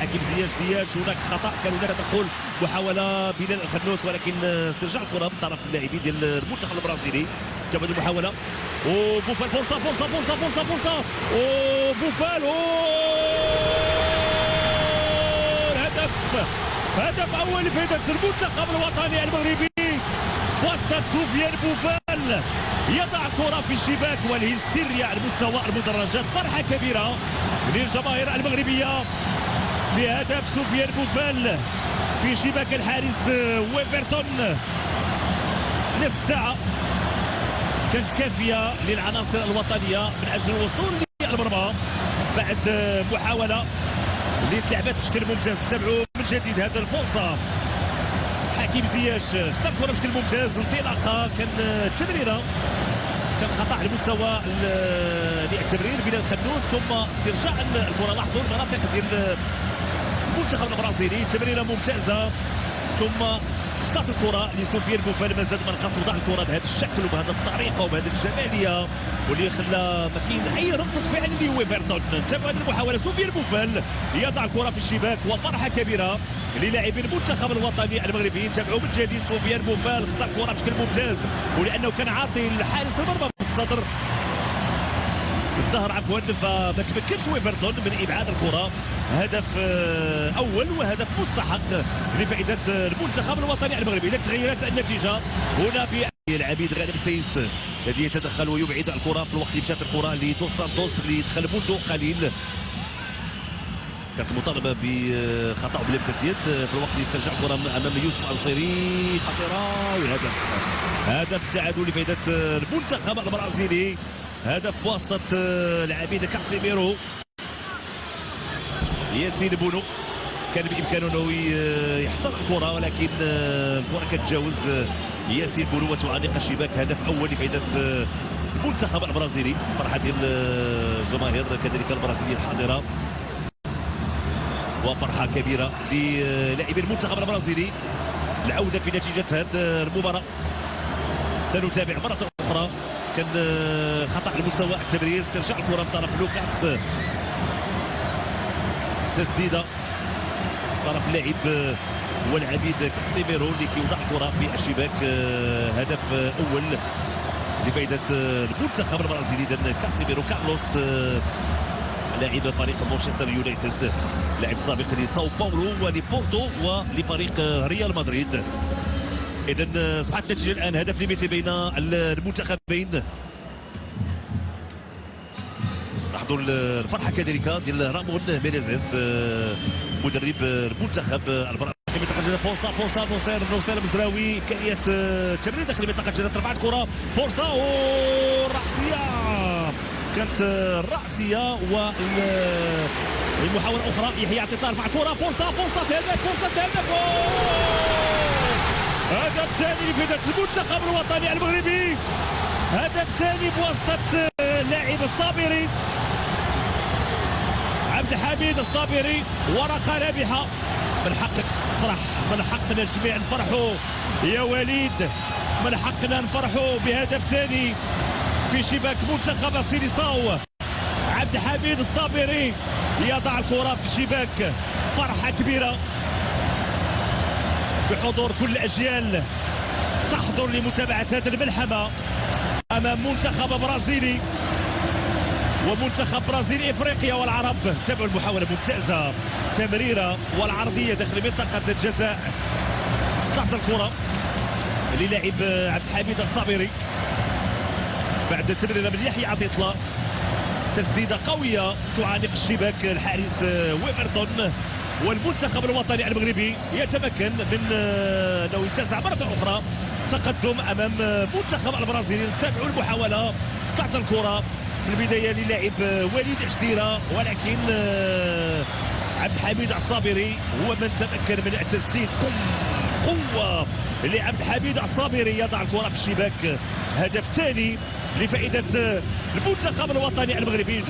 حكيم زياش هناك خطا، كان هناك تدخل، محاوله بلال الخنوس ولكن استرجاع الكره من طرف اللاعبين ديال المنتخب البرازيلي. تبادل المحاوله وبوفال، فرصه وبوفال هدف اول لفائده المنتخب الوطني المغربي بواسطه سفيان بوفال، يضع الكره في الشباك والهستيريا على مستوى المدرجات. فرحه كبيره للجماهير المغربيه بهدف سفيان بوفال في شباك الحارس ويفرتون. نصف ساعه كانت كافيه للعناصر الوطنيه من اجل الوصول للمرمى بعد محاوله اللي تلعبت بشكل ممتاز. تابعوا من جديد هذا الفرصه، حكيم زياش خطا الكره بشكل ممتاز، انطلاقه كان تمريره، كان خطا على مستوى التمرير بلال الخنوس ثم استرجاع الكره. لاحظوا المناطق ديال المنتخب البرازيلي، تمريره ممتازه ثم سقط الكره لسفيان بوفال. ما زاد ما نقص، وضع الكره بهذا الشكل وبهذه الطريقه وبهذه الجماليه واللي خلى ما كاين اي رده فعل لويفرتون. تابعوا هذه المحاوله، سفيان بوفال يضع الكره في الشباك وفرحه كبيره للاعبين المنتخب الوطني المغربي. تابعوا من جديد سفيان بوفال خطا الكره بشكل ممتاز ولانه كان عاطي لحارس المرمى في الصدر الظهر عفوا، فما تمكنش ويفرتون من ابعاد الكره. هدف اول وهدف مستحق لفائده المنتخب الوطني المغربي. اذا تغيرت النتيجه هنا العبيد غانم سيس الذي يتدخل ويبعد الكره في الوقت اللي مشات الكره لدوس سانتوس اللي دخل منذ قليل. كانت مطالبه بخطا بلمسه يد في الوقت اللي استرجع الكره امام يوسف النصيري، خطيره هدف التعادل لفائده المنتخب البرازيلي. هدف بواسطه العبيد كاسيميرو. ياسين بونو كان بامكانه انه يحصل الكره ولكن الكره كتجاوز ياسين بونو وتعانق الشباك. هدف اول لفائده المنتخب البرازيلي. فرحه ديال الجماهير كذلك البرازيليه الحاضره وفرحه كبيره للاعبين المنتخب البرازيلي. العوده في نتيجه هذه المباراه سنتابع مره اخرى. كان خطا على مستوى التمرير، استرجاع الكره من طرف لوكاس، تسديده طرف اللاعب والعبيد كاسيميرو اللي كيوضع الكره في الشباك. هدف اول لفائده المنتخب البرازيلي. اذا كاسيميرو كارلوس لاعب فريق مانشستر يونايتد، لاعب سابق لساو باولو ولبورتو ولفريق ريال مدريد. اذا اصبحت النتيجه الان هدف ليميتي بين المنتخبين. لاحظوا الفرحه كذلك ديال رامون مينيزيس مدرب المنتخب البرازيلي. منطقه جزاء، فرصه نصير مزراوي، امكانيه تمرير داخل منطقه جزاء، رفعت الكره، فرصه والراسيه كانت الراسيه والمحاوله اخرى. يحيى عطية رفع الكره، فرصه هدف هدف ثاني لفائده المنتخب الوطني المغربي. هدف ثاني بواسطه اللاعب الصابري عبد الحميد الصابري. ورقه رابحه، من حقك تفرح، من حقنا جميع نفرحوا يا وليد، من حقنا نفرحوا بهدف ثاني في شباك منتخب سيليساو. عبد الحميد الصابري يضع الكره في الشباك. فرحه كبيره بحضور كل الاجيال تحضر لمتابعه هذه الملحمه امام منتخب برازيلي ومنتخب برازيل افريقيا والعرب. تابعوا المحاوله ممتازه، تمريره والعرضيه داخل منطقه الجزاء. طلعت الكره للاعب عبد الحميد الصابري بعد تمريره من يحيى عطية الله. تسديده قويه تعانق الشباك الحارس ويفرتون. والمنتخب الوطني المغربي يتمكن من انه ينتزع مره اخرى تقدم امام منتخب البرازيلي. تابعوا المحاوله، قطعت الكره في البدايه للاعب وليد عشديره ولكن عبد الحميد الصابري هو من تمكن من التسديد. قوه لعبد الحميد الصابري، يضع الكره في الشباك. هدف ثاني لفائده المنتخب الوطني المغربي.